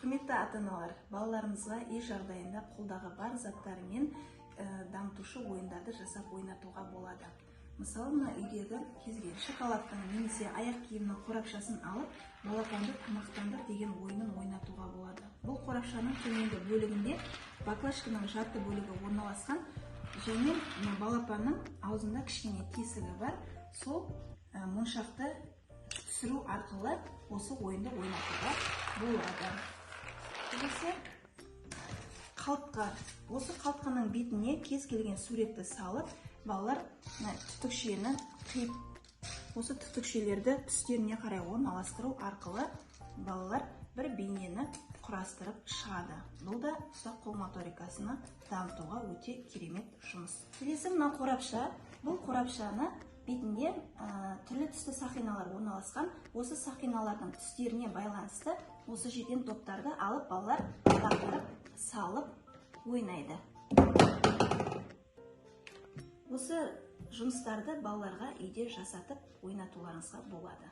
Құрметті ата-аналар, балаларымызға үй жағдайында қолдағы бар заттарымен дамытушы ойындарды жасап ойнатуға болады. Мысалы, мына үйдегі кез келген шоколадтың немесе аяқ киімнің қорапшасын алып, балапанды тамақтандыр деген ойынын ойнатуға болады. Бұл қорапшаның төменгі бөлігінде баклажканың жарты бөлігі орналасқан және балапанның аузында кішкене тесігі бар. Сол моншақты түсіру арқылы осы ойынды ойнатуға болады. Келесі қалтқа. Осы қалтқаның бетіне кез келген суретті салып, балалар түтікшені қиып, осы түтікшелерді түстеріне қарай орналастыру арқылы балалар бір бейнені құрастырып шығады. Бұл да ұсақ қол моторикасына дамытуға өте керемет жұмыс. Келесі мына қорапша. Бұл қорапшаны бетінде түрлі түсті сақиналар орналасқан. Осы сақиналардың түстеріне байланысты осы жерден топтарды алып балалар лақтырып, салып ойнайды. Осы жұмыстарды балаларға үйде жасатып ойнатуларыңызға болады.